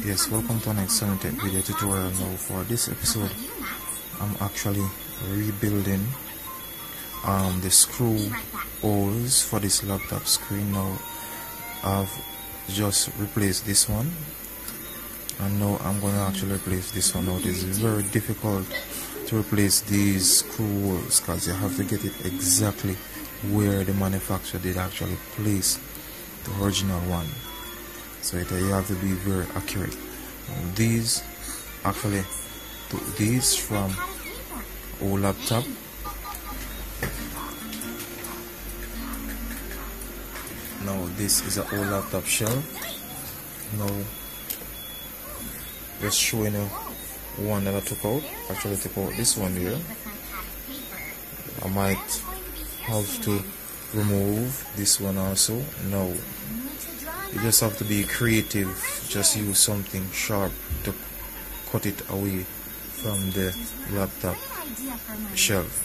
Yes, welcome to an excellent video tutorial. Now for this episode I'm actually rebuilding the screw holes for this laptop screen. Now I've just replaced this one and now I'm going to actually replace this one. Now it is very difficult to replace these screw holes because you have to get it exactly where the manufacturer did actually place the original one. So you have to be very accurate. These actually took these from our laptop. Now this is an old laptop shell. Now just showing you one that I took out. Actually took out this one here. I might have to remove this one also. No, you just have to be creative. Just use something sharp to cut it away from the laptop shelf.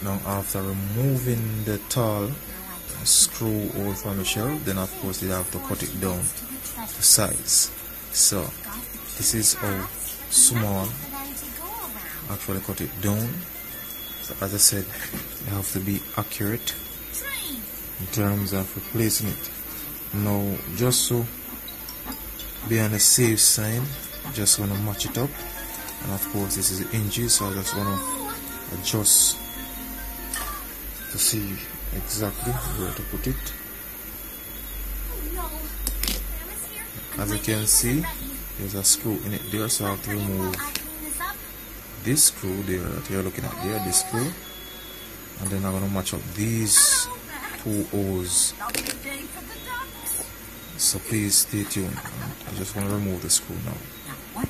Now after removing the tall screw hole from the shelf, then of course you have to cut it down to size. So this is how small actually cut it down. So as I said, you have to be accurate in terms of replacing it. Now just to be on the safe side, just want to match it up, and of course this is inches, so I just want to adjust to see exactly where to put it. As you can see, there's a screw in it there, so I have to remove this screw there that you're looking at there, this screw, and then I'm going to match up these two holes. So please stay tuned. I just want to remove the screw now.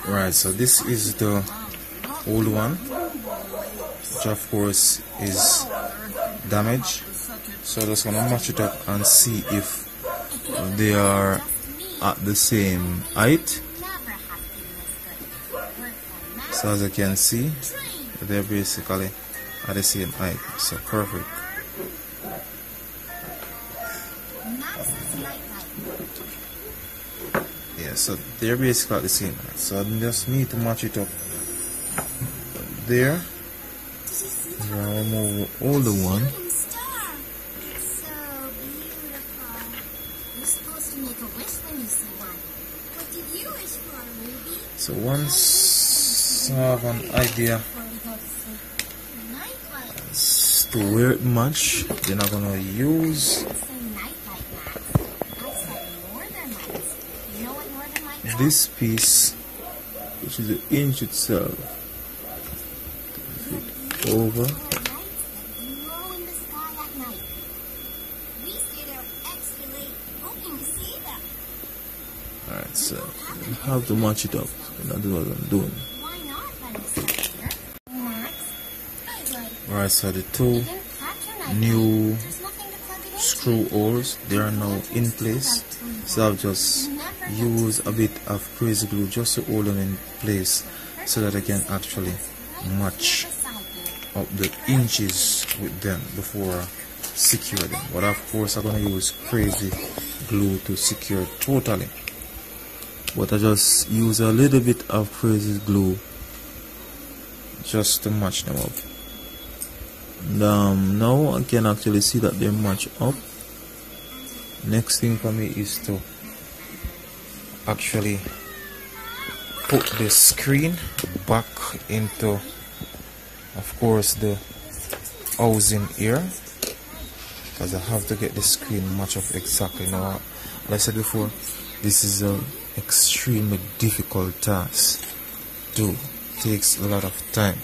Right, so this is the old one, which of course is damaged. So I just want to match it up and see if they are at the same height. So as you can see, they're basically at the same height. So perfect. Yeah, so they're basically at the same height. So I just need to match it up there. I'll remove all the one. So once I have an idea as to where it match, then I'm gonna use this piece, which is the inch itself, over. Alright, so you have to match it up. That's what I'm doing. Alright, so the two new screw holes, they are now in place. So I've just used a bit of crazy glue just to hold them in place so that I can actually match up the inches with them before I secure them. But of course I'm going to use crazy glue to secure it totally. But I just use a little bit of crazy glue just to match them up. And, now I can actually see that they match up. Next thing for me is to actually put the screen back into, of course, the housing here, because I have to get the screen match up exactly. Now, like I said before, this is a extremely difficult task to takes a lot of time.